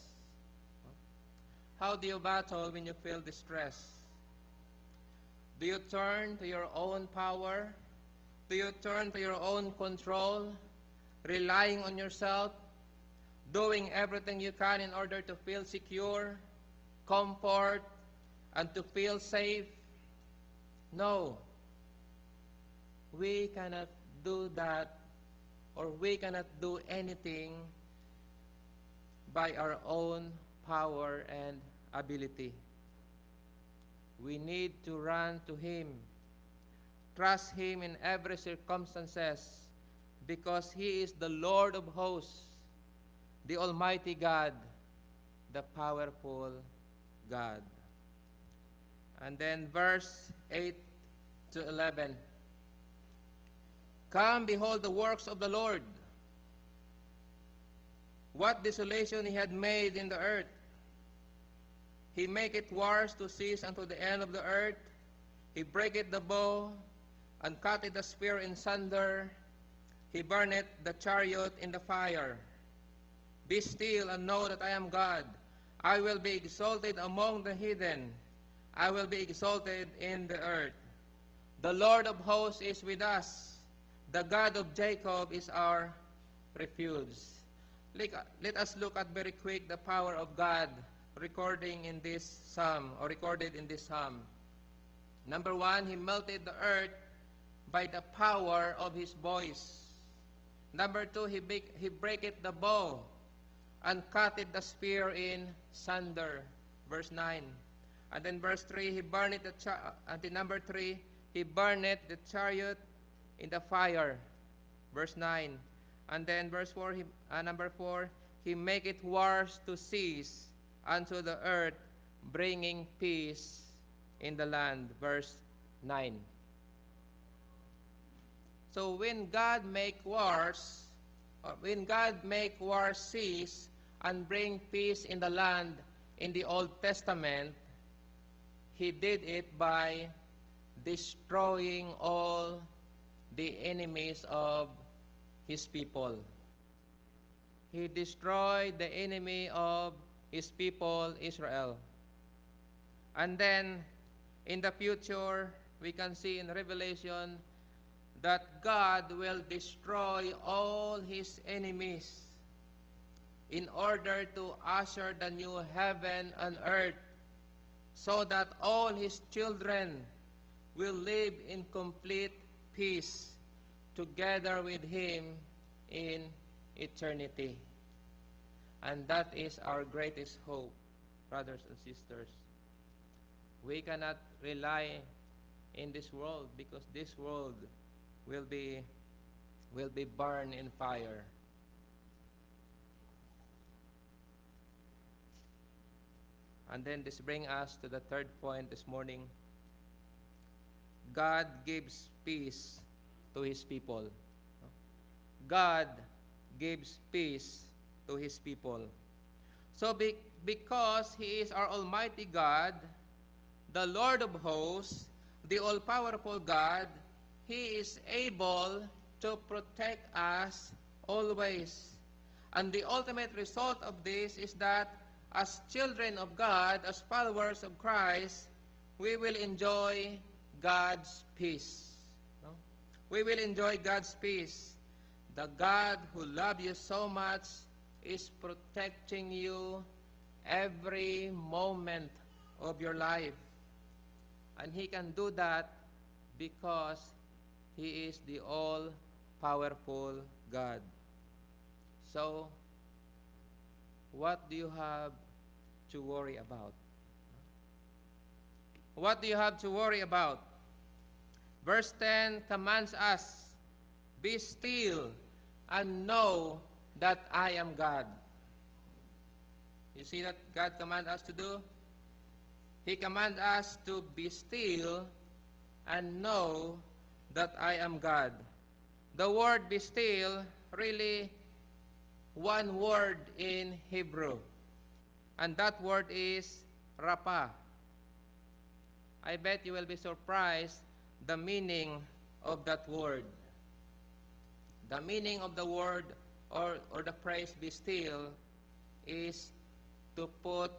how do you battle when you feel distress? Do you turn to your own power? Do you turn to your own control, relying on yourself, doing everything you can in order to feel secure, comfort, and to feel safe? No. We cannot do that, or we cannot do anything by our own power and ability. We need to run to Him, trust Him in every circumstances, because He is the Lord of hosts, the Almighty God, the powerful God. And then verse 8 to 11. Come, behold the works of the Lord. What desolation He had made in the earth. He maketh wars to cease unto the end of the earth. He breaketh the bow, and cutteth the spear in sunder. He burneth the chariot in the fire. Be still and know that I am God. I will be exalted among the heathen. I will be exalted in the earth. The Lord of hosts is with us. The God of Jacob is our refuge. Let us look at very quick the power of God recorded in this psalm. Number one, He melted the earth by the power of His voice. Number two, He breaketh the bow and cutteth the spear in sunder. Verse 9. And then verse 3, He burneth number 3, He burneth the chariot in the fire. Verse 9. And then verse 4, number 4, He maketh wars to cease unto the earth, bringing peace in the land. Verse 9. So when God make wars cease and bring peace in the land in the Old Testament, He did it by destroying all the enemies of His people. He destroyed the enemy of His people, Israel. And then, in the future, we can see in Revelation that God will destroy all His enemies in order to usher the new heaven and earth, so that all His children will live in complete peace together with Him in eternity. And that is our greatest hope, brothers and sisters. We cannot rely in this world, because this world will be burned in fire. And then this brings us to the third point this morning. God gives peace to His people. God gives peace to His people. So because He is our Almighty God, the Lord of hosts, the all-powerful God, He is able to protect us always. And the ultimate result of this is that as children of God, as followers of Christ, we will enjoy God's peace. No? We will enjoy God's peace. The God who loves you so much is protecting you every moment of your life. And He can do that because He is the all-powerful God. So, what do you have to worry about? What do you have to worry about? Verse 10 commands us, be still and know that I am God. You see that God commands us to do? He commands us to be still and know that I am God. The word be still, really one word in Hebrew. And that word is rapa. I bet you will be surprised the meaning of that word. The meaning of the word or the phrase be still is to put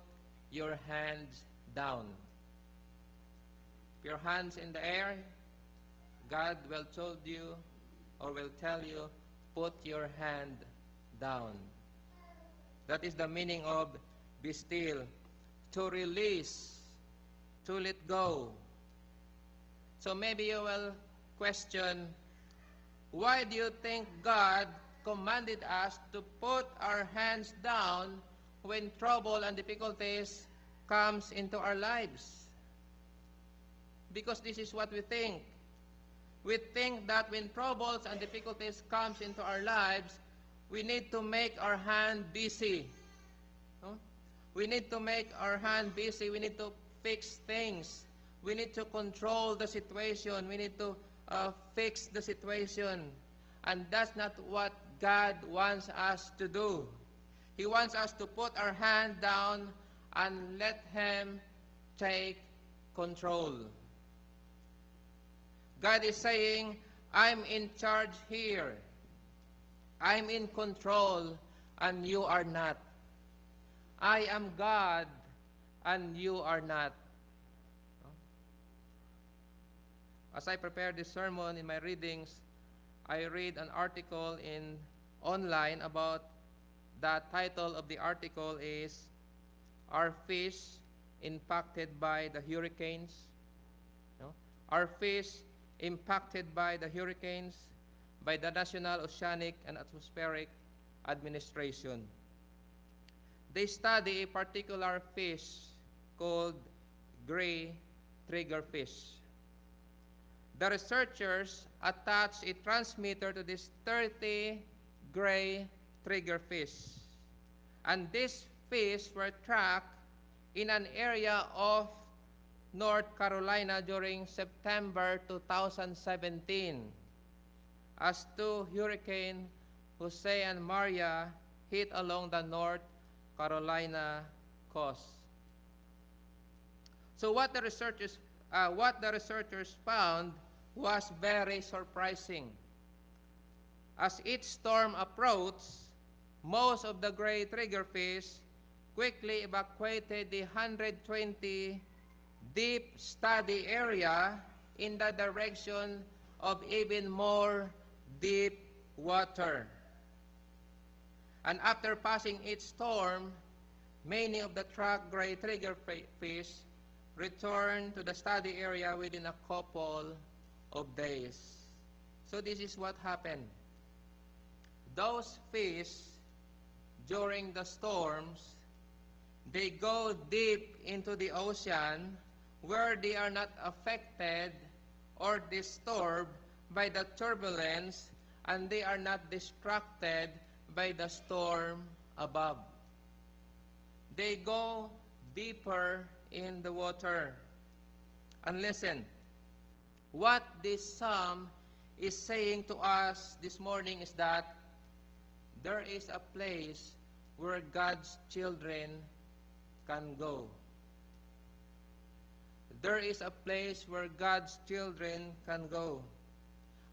your hands down. Your hands in the air, God will told you or will tell you, put your hand down. That is the meaning of be still. To release, to let go. So maybe you will question, why do you think God commanded us to put our hands down when trouble and difficulties comes into our lives? Because this is what we think. We think that when troubles and difficulties comes into our lives, we need to make our hand busy. No? We need to make our hand busy. We need to fix things. We need to control the situation. We need to fix the situation. And that's not what God wants us to do. He wants us to put our hand down and let Him take control. God is saying, I'm in charge here. I'm in control, and you are not. I am God, and you are not. As I prepare this sermon in my readings, I read an article in online about the title of the article is Are Fish Impacted by the Hurricanes? No? Are fish impacted by the hurricanes by the National Oceanic and Atmospheric Administration? They study a particular fish called gray triggerfish. The researchers attached a transmitter to this 30 gray triggerfish. And these fish were tracked in an area of North Carolina during September 2017 as two Hurricane Jose and Maria hit along the North Carolina coast. So what the researchers found was very surprising. As each storm approached, most of the gray triggerfish quickly evacuated the 120 deep study area in the direction of even more deep water. And after passing each storm, many of the trapped gray triggerfish returned to the study area within a couple of days. So this is what happened. Those fish, during the storms, they go deep into the ocean where they are not affected or disturbed by the turbulence, and they are not distracted by the storm above. They go deeper in the water. And listen, what this psalm is saying to us this morning is that there is a place where God's children can go. There is a place where God's children can go.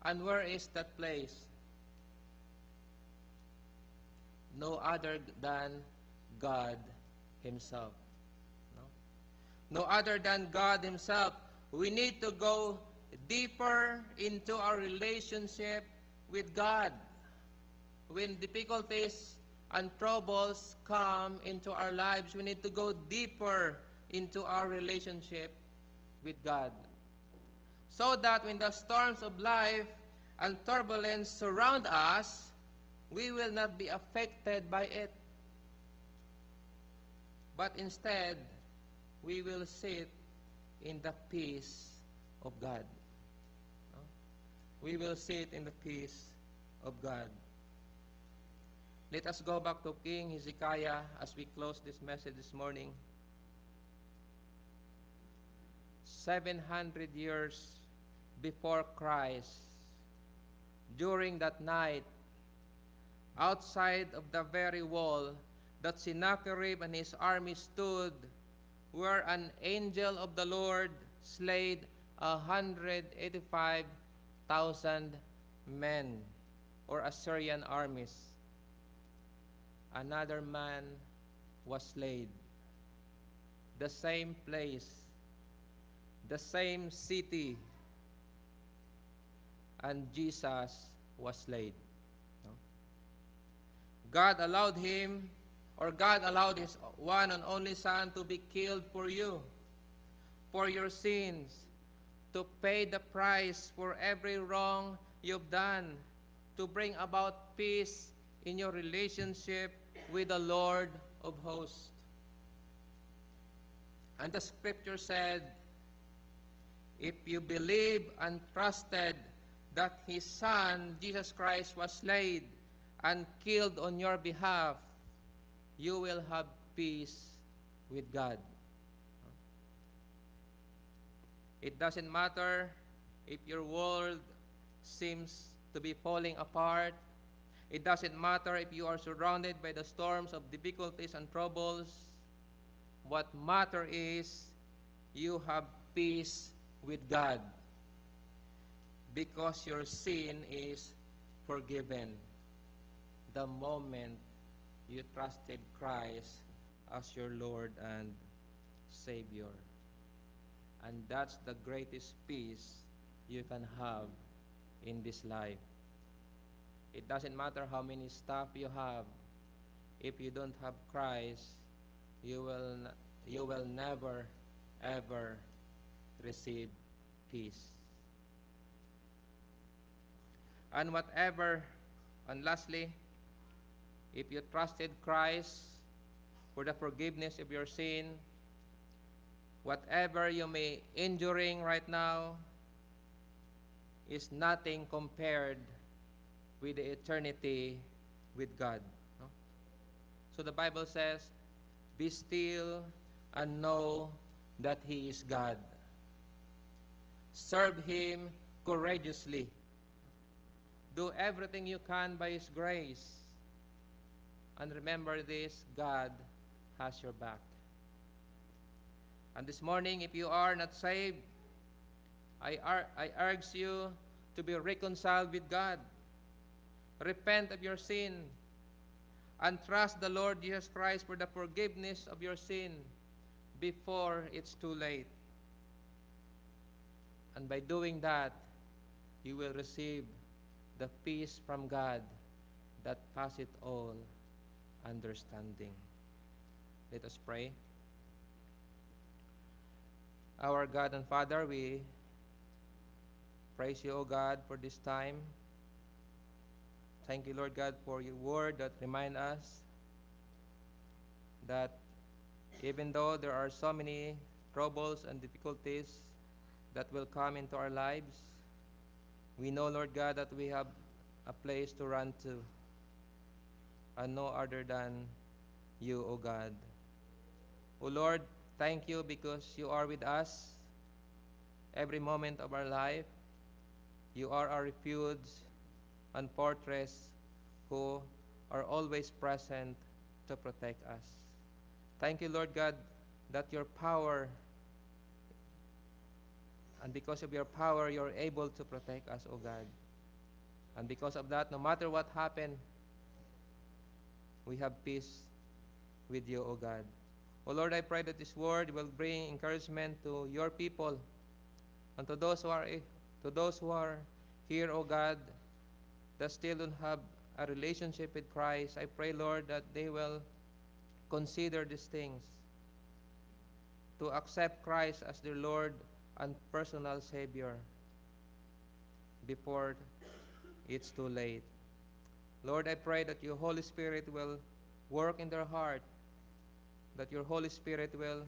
And where is that place? No other than God Himself. No other than God Himself. We need to go deeper into our relationship with God. When difficulties and troubles come into our lives, we need to go deeper into our relationship with God. So that when the storms of life and turbulence surround us, we will not be affected by it. But instead, we will sit in the peace of God. We will sit in the peace of God. Let us go back to King Hezekiah as we close this message this morning. 700 years before Christ, during that night, outside of the very wall that Sennacherib and his army stood, where an angel of the Lord slayed 185,000 men, or Assyrian armies. Another man was slain. the same place, the same city, and Jesus was laid. No? God allowed him, or God allowed his one and only Son to be killed for you, for your sins, to pay the price for every wrong you've done, to bring about peace in your relationship with the Lord of hosts. And the scripture said, if you believe and trusted that his Son, Jesus Christ, was laid and killed on your behalf, you will have peace with God. It doesn't matter if your world seems to be falling apart. It doesn't matter if you are surrounded by the storms of difficulties and troubles. What matters is you have peace with God because your sin is forgiven the moment you trusted Christ as your Lord and Savior. And that's the greatest peace you can have in this life. It doesn't matter how many stuff you have. If you don't have Christ, you will never, ever receive peace. And lastly, if you trusted Christ for the forgiveness of your sin, whatever you may enduring right now is nothing compared with the eternity with God. No? So the Bible says, be still and know that He is God. Serve Him courageously. Do everything you can by His grace. And remember this, God has your back. And this morning, if you are not saved, I urge you to be reconciled with God. Repent of your sin and trust the Lord Jesus Christ for the forgiveness of your sin before it's too late. And by doing that, you will receive the peace from God that passeth all understanding. Let us pray. Our God and Father, we praise you, O God, for this time. Thank you, Lord God, for your word that reminds us that even though there are so many troubles and difficulties that will come into our lives, we know, Lord God, that we have a place to run to, and no other than you, O God. O Lord, thank you because you are with us every moment of our life. You are our refuge and fortress who are always present to protect us. Thank you, Lord God, that your power, and because of your power, you're able to protect us, O God. And because of that, no matter what happened, we have peace with you, O God. O Lord, I pray that this word will bring encouragement to your people and to those who are here, O God, that still don't have a relationship with Christ. I pray, Lord, that they will consider these things, to accept Christ as their Lord and personal Savior before it's too late. Lord, I pray that your Holy Spirit will work in their heart, that your Holy Spirit will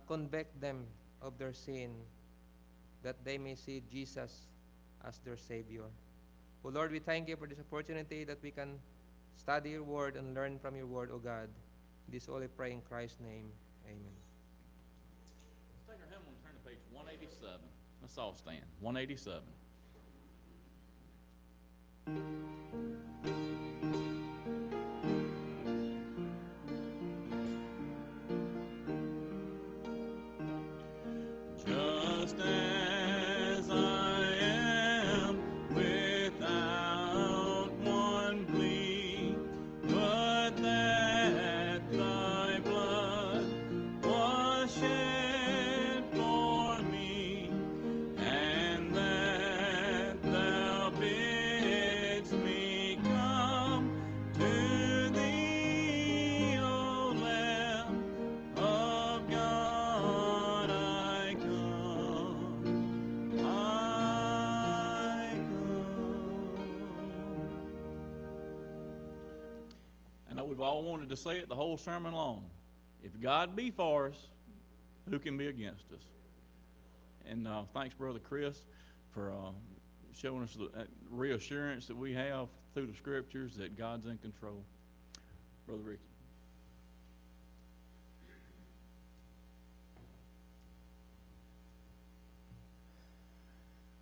convict them of their sin, that they may see Jesus as their Savior. Oh Lord, we thank you for this opportunity that we can study your word and learn from your word, O God. This all I pray in Christ's name. Amen. Let's take our hymnal and turn to page 187. Let's all stand. 187. Just as I am, without one plea, but that thy blood was know we've all wanted to say it the whole sermon long. If God be for us, who can be against us? And thanks, Brother Chris, for showing us the reassurance that we have through the Scriptures that God's in control. Brother Ricky.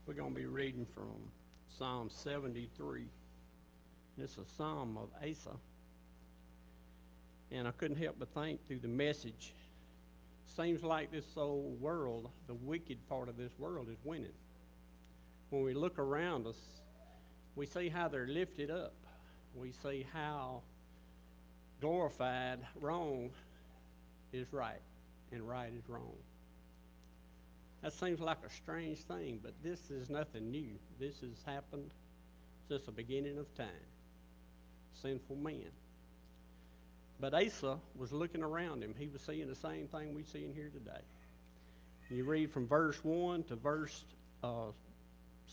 We're going to be reading from Psalm 73. It's a psalm of Asa. And I couldn't help but think through the message, seems like this old world, the wicked part of this world is winning. When we look around us, we see how they're lifted up. We see how glorified wrong is right and right is wrong. That seems like a strange thing, but this is nothing new. This has happened since the beginning of time. Sinful man. But Asa was looking around him. He was seeing the same thing we see in here today. You read from verse 1 to verse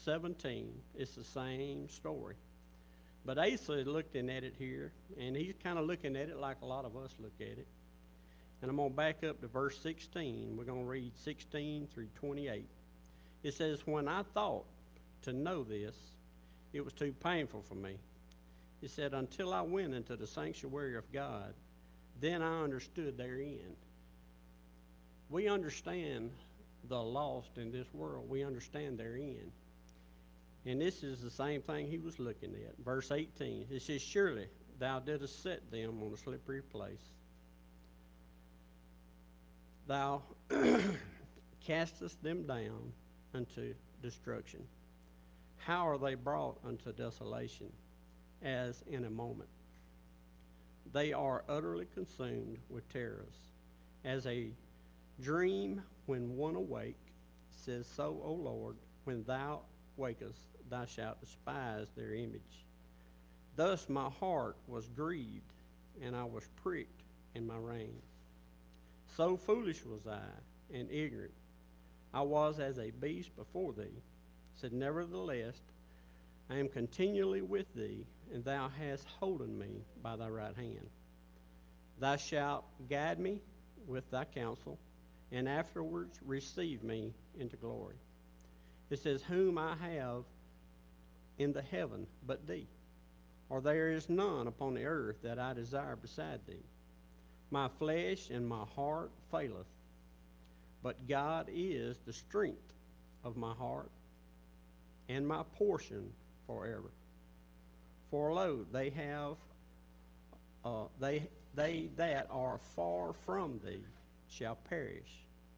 17, it's the same story. But Asa is looking at it here, and he's kind of looking at it like a lot of us look at it. And I'm going to back up to verse 16. We're going to read 16 through 28. It says, "When I thought to know this, it was too painful for me. He said, until I went into the sanctuary of God, then I understood their end." We understand the lost in this world. We understand their end. And this is the same thing he was looking at. Verse 18, it says, "Surely thou didst set them on a slippery place. Thou castest them down unto destruction. How are they brought unto desolation? As in a moment. They are utterly consumed with terrors. As a dream when one awake, says so, O Lord, when thou wakest, thou shalt despise their image. Thus my heart was grieved, and I was pricked in my reins. So foolish was I, and ignorant. I was as a beast before thee. Said, nevertheless, I am continually with thee, and thou hast holden me by thy right hand. Thou shalt guide me with thy counsel, and afterwards receive me into glory. It says, whom I have in the heaven but thee, or there is none upon the earth that I desire beside thee. My flesh and my heart faileth, but God is the strength of my heart and my portion forever. For lo, they that are far from thee shall perish,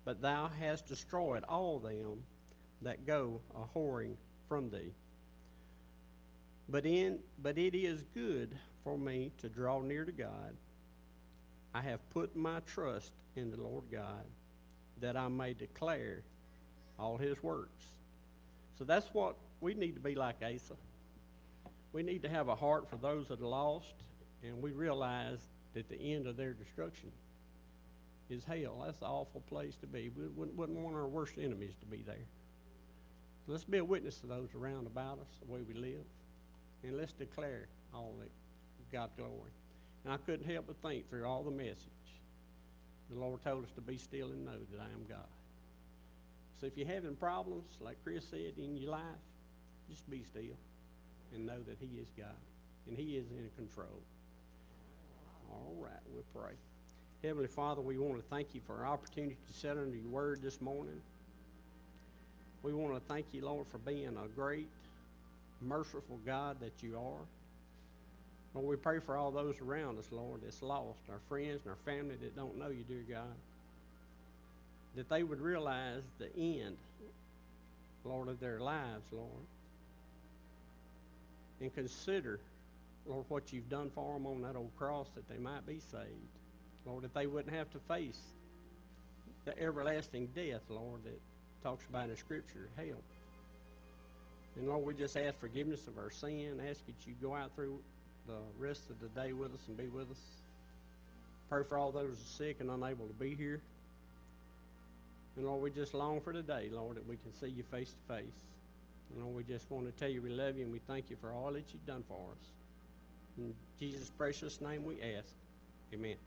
but thou hast destroyed all them that go a whoring from thee. But it is good for me to draw near to God. I have put my trust in the Lord God, that I may declare all his works. So that's what we need to be like Asa. We need to have a heart for those that are lost, and we realize that the end of their destruction is hell. That's an awful place to be. We wouldn't want our worst enemies to be there. So let's be a witness to those around about us, the way we live, and let's declare all that God's glory. And I couldn't help but think through all the message, the Lord told us to be still and know that I am God. So if you're having problems, like Chris said, in your life, just be still and know that he is God, and he is in control. All right, we'll pray. Heavenly Father, we want to thank you for our opportunity to sit under your word this morning. We want to thank you, Lord, for being a great, merciful God that you are. Lord, we pray for all those around us, Lord, that's lost, our friends and our family that don't know you, dear God, that they would realize the end, Lord, of their lives, Lord, and consider, Lord, what you've done for them on that old cross, that they might be saved. Lord, that they wouldn't have to face the everlasting death, Lord, that talks about in the Scripture, hell. And Lord, we just ask forgiveness of our sin, ask that you go out through the rest of the day with us and be with us. Pray for all those who are sick and unable to be here. And Lord, we just long for today, Lord, that we can see you face to face. And Lord, we just want to tell you we love you and we thank you for all that you've done for us. In Jesus' precious name we ask. Amen.